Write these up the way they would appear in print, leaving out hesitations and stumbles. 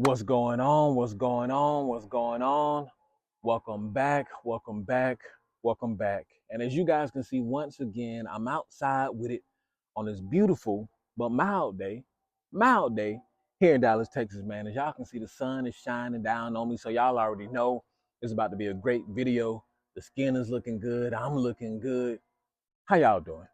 What's going on? What's going on? What's going on? Welcome back. Welcome back. Welcome back. And as you guys can see, once again, I'm outside with it on this beautiful but mild day here in Dallas, Texas, man. As y'all can see, the sun is shining down on me. So y'all already know it's about to be a great video. The skin is looking good. I'm looking good. How y'all doing?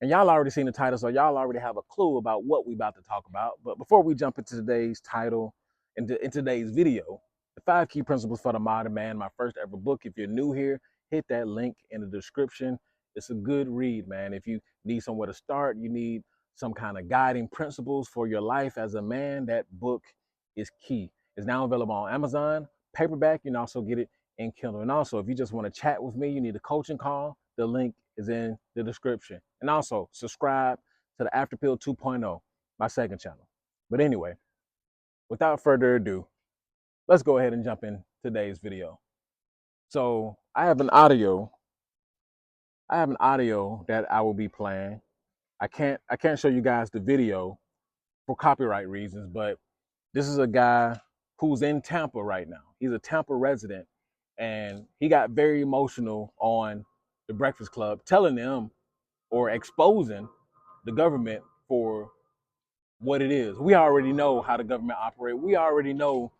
And y'all already seen the title, so y'all already have a clue about what we about to talk about. But before we jump into today's title, in today's video, the 5 key principles for the modern man, my first ever book. If you're new here, hit that link in the description. It's a good read, man. If you need somewhere to start, you need some kind of guiding principles for your life as a man, that book is key. It's now available on Amazon, paperback. You can also get it in Kindle. And also, if you just want to chat with me, you need a coaching call, the link is in the description. And also, subscribe to the After Pill 2.0, my second channel. But anyway, without further ado, let's go ahead and jump in today's video. So I have an audio that I will be playing. I can't show you guys the video for copyright reasons, but this is a guy who's in Tampa right now. He's a Tampa resident, and he got very emotional on the Breakfast Club, telling them or exposing the government for what it is. We already know how the government operates. We already know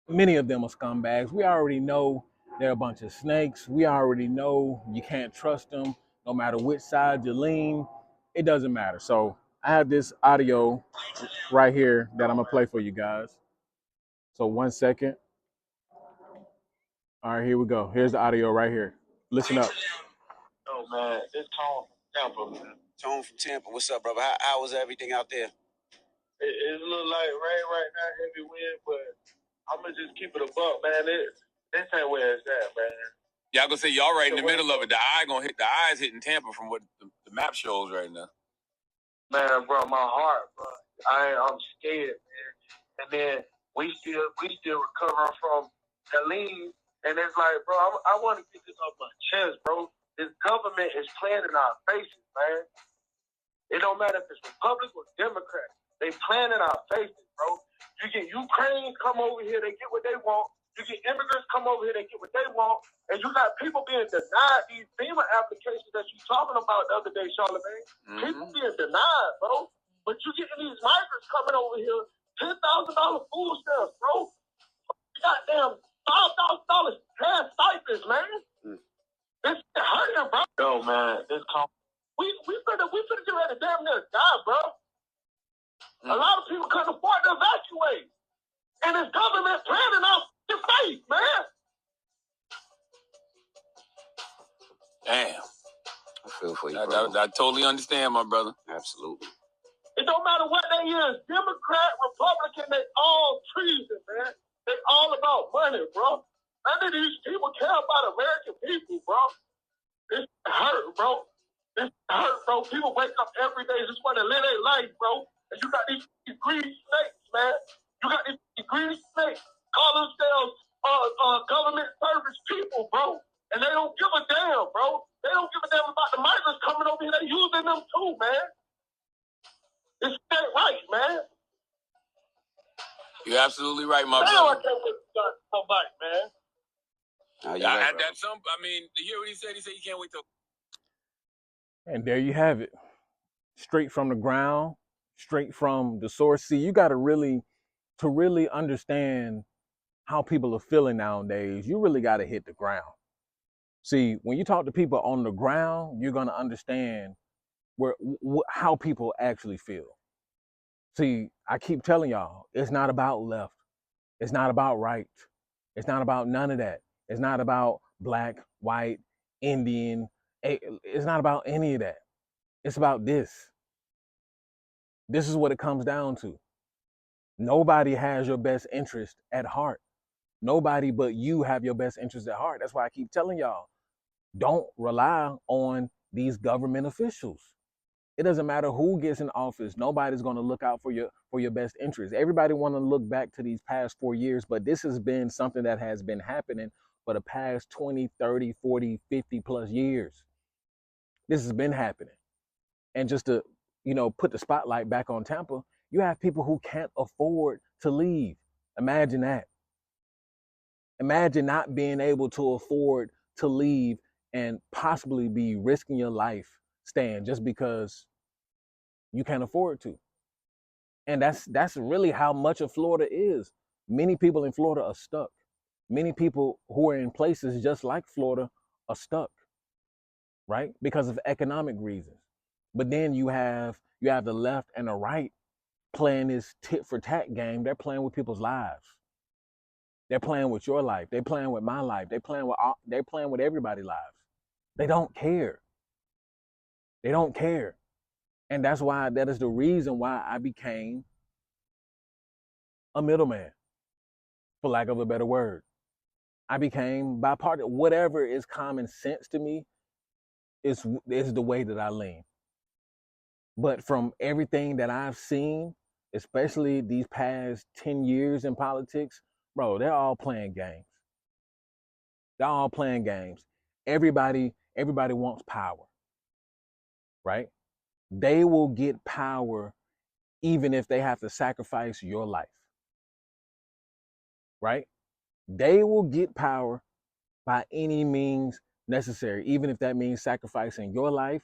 many of them are scumbags. We already know they're a bunch of snakes. We already know you can't trust them no matter which side you lean. It doesn't matter. So I have this audio right here that I'm gonna play for you guys. So 1 second. All right, here we go. Here's the audio right here. Listen up. Oh man, it's Tone from Tampa, man. Tone from Tampa. What's up, brother? How was everything out there? It's a little light rain right now, heavy wind, but I'm gonna just keep it a buck, man. This ain't where it's at, man. Yeah, I'm gonna say y'all right in the middle of it. The eyes hitting Tampa from what the map shows right now. Man, bro, my heart, bro. I'm scared, man. And then we still recovering from Helene, and it's like, bro, I want to get this off my chest, bro. This government is playing in our faces, man. It don't matter if it's Republican or Democrat. They playing in our faces, bro. You get Ukraine come over here, they get what they want. You get immigrants come over here, they get what they want. And you got people being denied these FEMA applications that you talking about the other day, Charlamagne. Mm-hmm. People being denied, bro. But you getting these migrants coming over here, $10,000 food stamps, bro. Goddamn $5,000 cash stipends, man. This hurting, bro. Yo, man, this we finna get ready to damn near die, bro. A lot of people couldn't afford to evacuate. And this government planning off your face, man. Damn. I feel for you, bro. I totally understand, my brother. Absolutely. It don't matter what they is, Democrat, Republican, they all treason, man. They all about money, bro. None of these people care about American people, bro. It's hurt, bro. It's hurt, bro. People wake up every day just want to live their life, bro. And you got these greedy snakes, man. You got these greedy snakes call themselves government service people, bro. And they don't give a damn, bro. They don't give a damn about the migrants coming over here. They using them too, man. It's not right, man. You're absolutely right, my brother. I can't wait to come back, man. You hear what he said? He said you can't wait till. And there you have it. Straight from the ground, straight from the source. See, you got to really understand how people are feeling nowadays, you really got to hit the ground. See, when you talk to people on the ground, you're going to understand how people actually feel. See, I keep telling y'all, it's not about left. It's not about right. It's not about none of that. It's not about black, white, Indian. It's not about any of that. It's about this. This is what it comes down to. Nobody has your best interest at heart. Nobody but you have your best interest at heart. That's why I keep telling y'all, don't rely on these government officials. It doesn't matter who gets in office. Nobody's going to look out for your best interest. Everybody want to look back to these past 4 years, but this has been something that has been happening for the past 20, 30, 40, 50 plus years. This has been happening. And just to, put the spotlight back on Tampa, you have people who can't afford to leave. Imagine that. Imagine not being able to afford to leave and possibly be risking your life staying just because you can't afford to. And that's really how much of Florida is. Many people in Florida are stuck. Many people who are in places just like Florida are stuck, right? Because of economic reasons. But then you have the left and the right playing this tit for tat game. They're playing with people's lives. They're playing with your life. They're playing with my life. They're playing with everybody's lives. They don't care. They don't care. And that is the reason why I became a middleman, for lack of a better word. I became bipartisan. Whatever is common sense to me is the way that I lean. But from everything that I've seen, especially these past 10 years in politics, bro, they're all playing games. They're all playing games. Everybody wants power, right? They will get power even if they have to sacrifice your life, right? They will get power by any means necessary, even if that means sacrificing your life,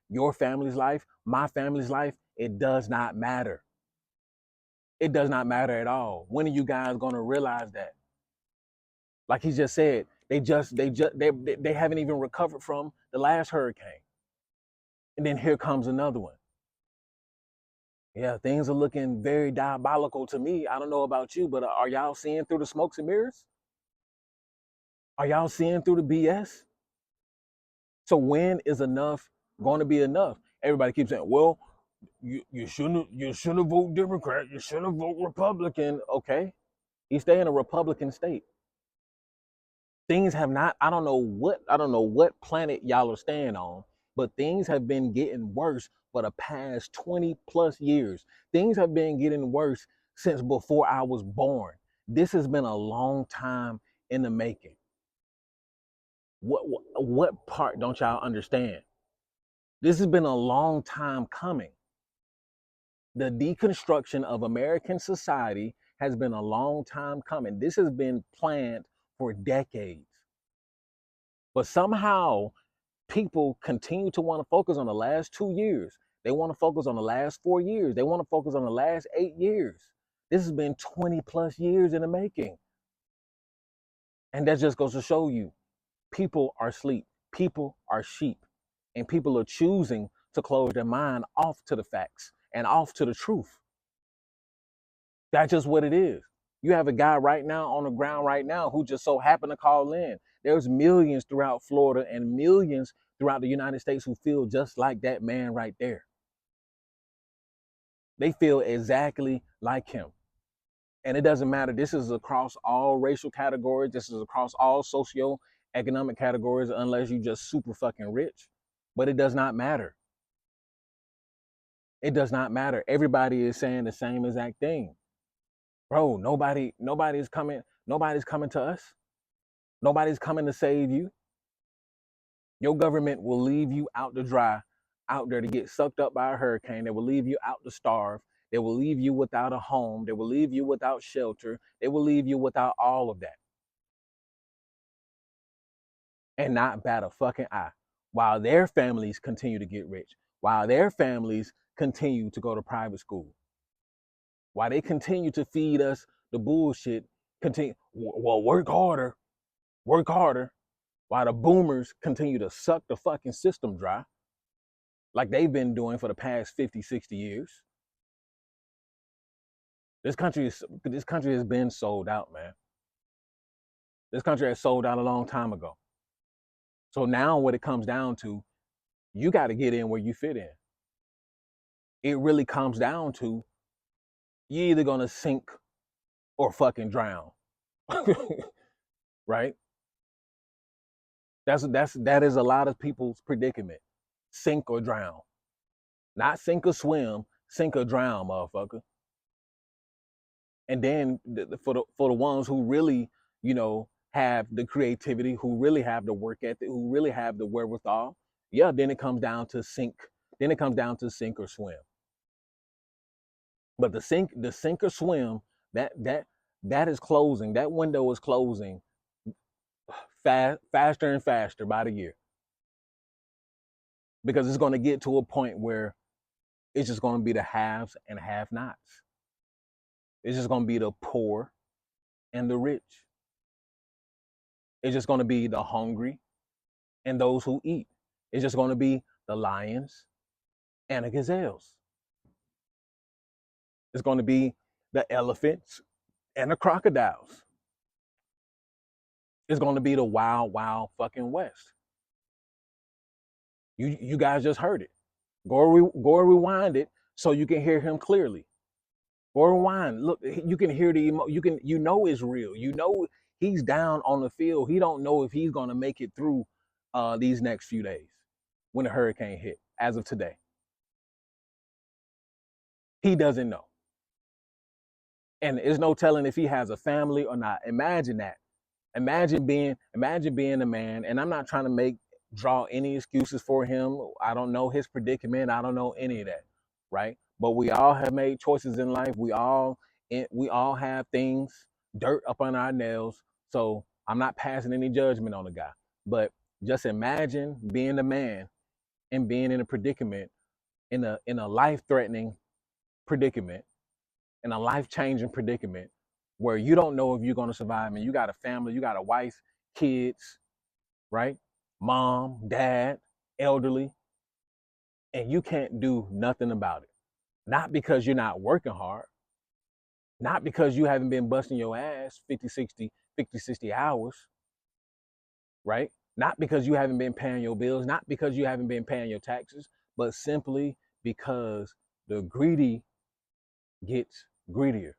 your family's life, my family's life. It does not matter. It does not matter at all. When are you guys going to realize that? Like he just said, they haven't even recovered from the last hurricane, and then here comes another one. Yeah, things are looking very diabolical to me. I don't know about you, but are y'all seeing through the smokes and mirrors? Are y'all seeing through the BS? So when is enough going to be enough? Everybody keeps saying, "Well, you shouldn't vote Democrat. You shouldn't vote Republican." Okay, you stay in a Republican state. Things have not. I don't know what planet y'all are staying on, but things have been getting worse for the past 20 plus years. Things have been getting worse since before I was born. This has been a long time in the making. What part don't y'all understand? This has been a long time coming. The deconstruction of American society has been a long time coming. This has been planned for decades. But somehow people continue to want to focus on the last 2 years. They want to focus on the last 4 years. They want to focus on the last 8 years. This has been 20 plus years in the making. And that just goes to show you people are asleep, people are sheep, and people are choosing to close their mind off to the facts and off to the truth. That's just what it is. You have a guy right now on the ground right now who just so happened to call in. There's millions throughout Florida and millions throughout the United States who feel just like that man right there. They feel exactly like him. And it doesn't matter. This is across all racial categories. This is across all socio-economic categories, unless you just super fucking rich. But it does not matter. It does not matter. Everybody is saying the same exact thing. Bro, nobody's coming to us. Nobody's coming to save you. Your government will leave you out to dry, out there to get sucked up by a hurricane. They will leave you out to starve. They will leave you without a home. They will leave you without shelter. They will leave you without all of that. And not bat a fucking eye. While their families continue to get rich. While their families continue to go to private school. While they continue to feed us the bullshit. Well, work harder. Work harder. While the boomers continue to suck the fucking system dry, like they've been doing for the past 50, 60 years. This country has been sold out, man. This country has sold out a long time ago. So now what it comes down to, you got to get in where you fit in. It really comes down to you're either gonna sink or fucking drown. Right? That is a lot of people's predicament. Sink or drown. Not sink or swim, sink or drown, motherfucker. And then for the ones who really, have the creativity, who really have the work ethic, who really have the wherewithal, yeah, then it comes down to sink. Then it comes down to sink or swim. But the sink or swim That is closing. That window is closing faster and faster by the year, because it's going to get to a point where it's just going to be the haves and have-nots. It's just going to be the poor and the rich. It's just going to be the hungry and those who eat. It's just going to be the lions and the gazelles. It's going to be the elephants and the crocodiles. It's going to be the wild, wild fucking West. You guys just heard it. Go rewind it so you can hear him clearly. Go rewind. Look, you can hear you know it's real. You know he's down on the field. He don't know if he's gonna make it through these next few days when the hurricane hit. As of today, he doesn't know, and there's no telling if he has a family or not. Imagine that. Imagine being a man, and I'm not trying to draw any excuses for him. I don't know his predicament. I don't know any of that, right? But we all have made choices in life. We all have things, dirt up on our nails. So I'm not passing any judgment on the guy. But just imagine being a man and being in a predicament, in a life-threatening predicament, in a life-changing predicament where you don't know if you're going to survive, and you got a family, you got a wife, kids, right? Mom, dad, elderly, and you can't do nothing about it. Not because you're not working hard, not because you haven't been busting your ass 50, 60 hours, right? Not because you haven't been paying your bills, not because you haven't been paying your taxes, but simply because the greedy gets greedier.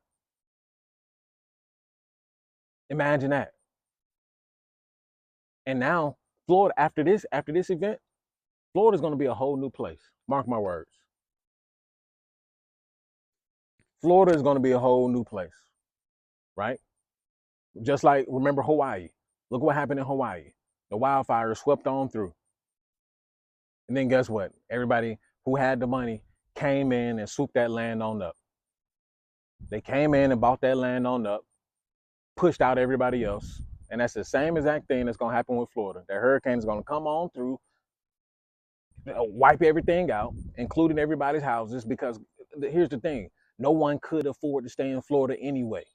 Imagine that. And now Florida, after this event, Florida's going to be a whole new place. Mark my words. Florida is going to be a whole new place, right? Just like, remember Hawaii. Look what happened in Hawaii. The wildfires swept on through. And then guess what? Everybody who had the money came in and swooped that land on up. They came in and bought that land on up, pushed out everybody else. And that's the same exact thing that's going to happen with Florida. The hurricane is going to come on through, wipe everything out, including everybody's houses, because here's the thing. No one could afford to stay in Florida anyway.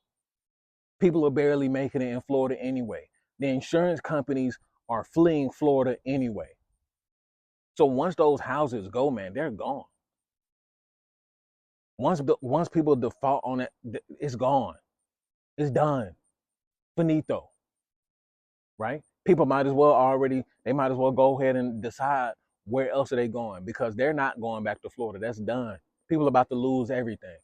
People are barely making it in Florida anyway. The insurance companies are fleeing Florida anyway. So once those houses go, man, they're gone. Once people default on it, it's gone. It's done. Finito. Right? People might as well go ahead and decide where else are they going, because they're not going back to Florida. That's done. People are about to lose everything.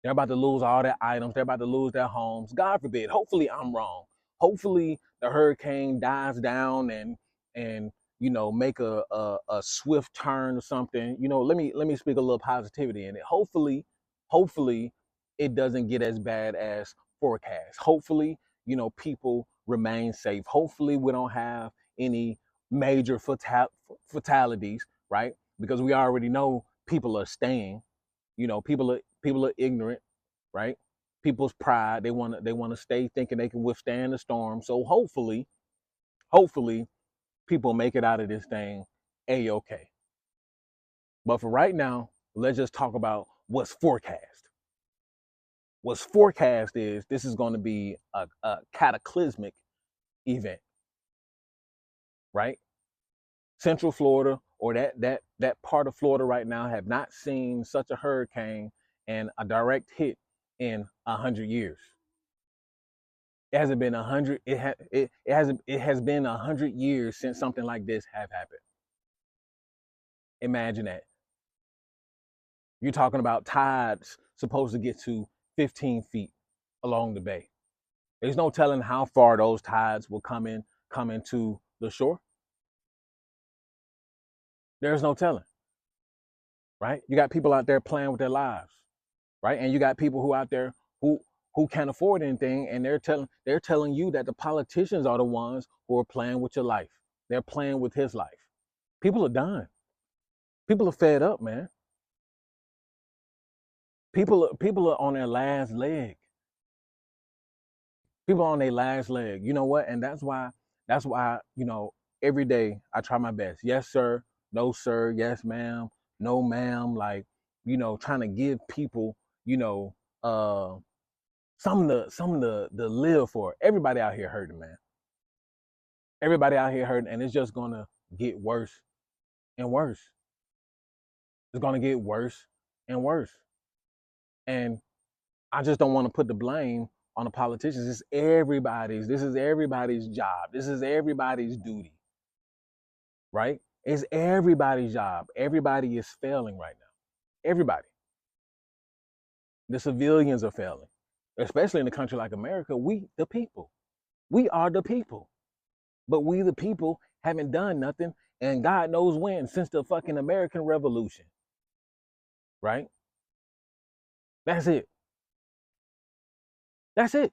They're about to lose all their items. They're about to lose their homes. God forbid. Hopefully I'm wrong. Hopefully the hurricane dies down and make a swift turn or something. Let me speak a little positivity in it. Hopefully it doesn't get as bad as forecast. Hopefully, people remain safe. Hopefully we don't have any major fatalities, right? Because we already know people are staying. People are ignorant, right? People's pride, they want to stay thinking they can withstand the storm. So hopefully people make it out of this thing a-okay. But for right now, let's just talk about what's forecast. What's forecast is this is going to be a cataclysmic event, right? Central Florida, or that part of Florida right now, have not seen such a hurricane and a direct hit in 100 years. It hasn't been 100. It has been 100 years since something like this have happened. Imagine that. You're talking about tides supposed to get to 15 feet along the bay. There's no telling how far those tides will come into the shore. There's no telling, right? You got people out there playing with their lives, right? And you got people who out there who can't afford anything, and they're telling you that the politicians are the ones who are playing with your life. They're playing with his life. People are done. People are fed up, man. People are on their last leg. People on their last leg. You know what? And that's why, every day I try my best. Yes, sir. No, sir. Yes, ma'am. No, ma'am. Like, trying to give people, you know, uh something to live for. Everybody out here hurting, man. Everybody out here hurting, and it's just gonna get worse and worse. It's gonna get worse and worse. And I just don't want to put the blame on the politicians. This is everybody's job. This is everybody's duty, right? It's everybody's job. Everybody is failing right now. Everybody. The civilians are failing, especially in a country like America. We, the people, we are the people. But we, the people, haven't done nothing, and God knows when, since the fucking American Revolution, right? That's it. That's it.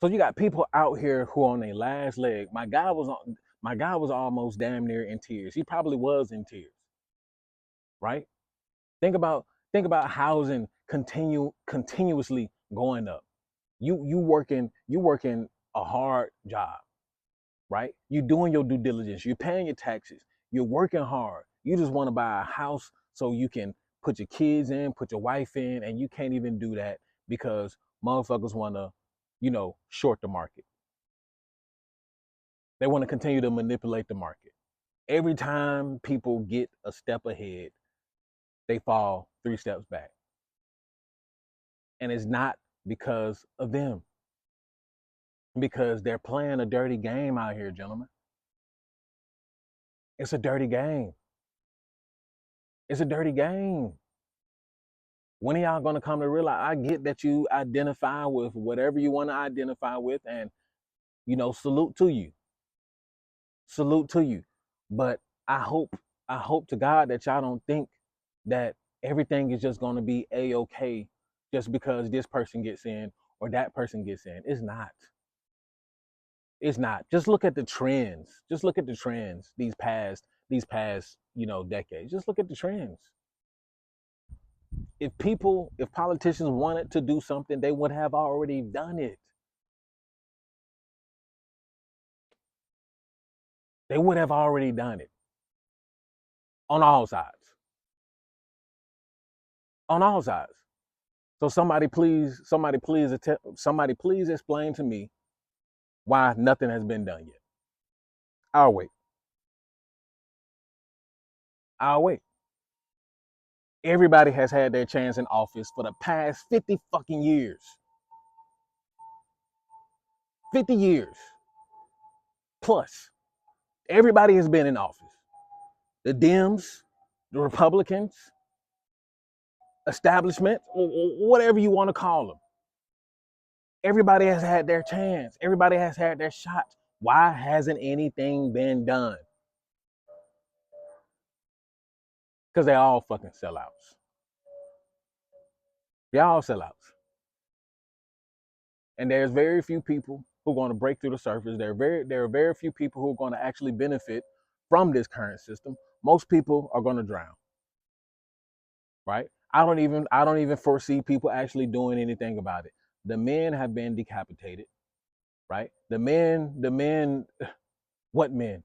So you got people out here who are on their last leg. My guy was almost damn near in tears. He probably was in tears, right? Think about housing continuously going up. You working a hard job, right? You're doing your due diligence. You're paying your taxes. You're working hard. You just want to buy a house so you can put your kids in, put your wife in, and you can't even do that because motherfuckers want to, short the market. They want to continue to manipulate the market. Every time people get a step ahead, they fall 3 steps back. And it's not because of them, because they're playing a dirty game out here, gentlemen. It's a dirty game. It's a dirty game. When are y'all gonna come to realize? I get that you identify with whatever you want to identify with, and salute to you, salute to you. But I hope, I hope to God that y'all don't think that everything is just gonna be a-okay just because this person gets in or that person gets in. It's not. It's not. Just look at the trends. Just look at the trends these past decades. Just look at the trends. If politicians wanted to do something, they would have already done it. They would have already done it on all sides. On all sides. So somebody please explain to me why nothing has been done yet. I'll wait. I'll wait. Everybody has had their chance in office for the past 50 fucking years. 50 years plus. Everybody has been in office. The Dems, the Republicans, establishment, whatever you want to call them. Everybody has had their chance. Everybody has had their shot. Why hasn't anything been done? Because they all fucking sellouts. They all sellouts. And there's very few people who are going to break through the surface. There are very few people who are going to actually benefit from this current system. Most people are going to drown. Right? I don't even foresee people actually doing anything about it. The men have been decapitated, right? The men, what men,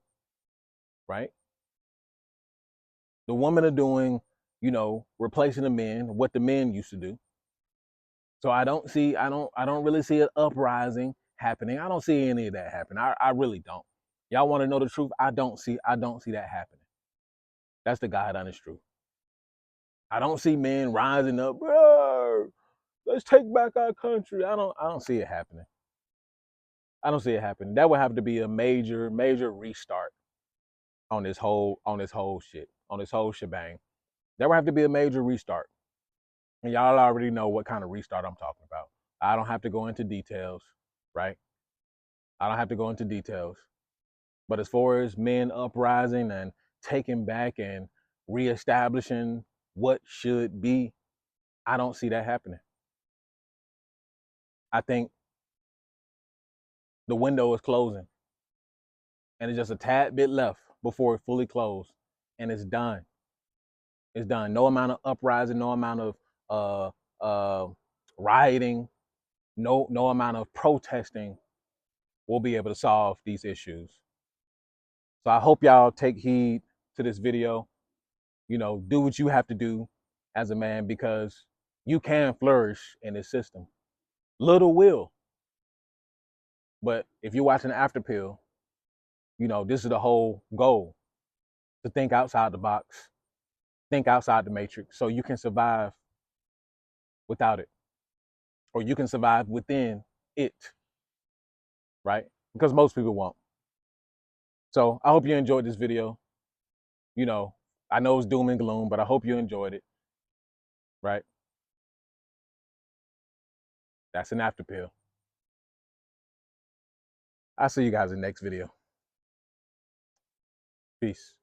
right? The women are doing, replacing the men, what the men used to do. So I don't really see an uprising happening. I don't see any of that happening. I really don't. Y'all want to know the truth? I don't see that happening. That's the God honest truth. I don't see men rising up. Let's take back our country. I don't see it happening. I don't see it happening. That would have to be a major, major restart on this whole shit, on this whole shebang. There would have to be a major restart. And y'all already know what kind of restart I'm talking about. I don't have to go into details, right? I don't have to go into details. But as far as men uprising and taking back and reestablishing what should be, I don't see that happening. I think the window is closing and it's just a tad bit left before it fully closed, and it's done. It's done. No amount of uprising, no amount of uh, uh, rioting, No amount of protesting will be able to solve these issues. So I hope y'all take heed to this video. You know, do what you have to do as a man because you can flourish in this system. Little will. But if you're watching the after pill, you know, this is the whole goal to think outside the box, think outside the matrix so you can survive without it or you can survive within it, right? Because most people won't. So I hope you enjoyed this video. You know, I know it's doom and gloom, but I hope you enjoyed it, right? That's an after pill. I'll see you guys in the next video. Peace.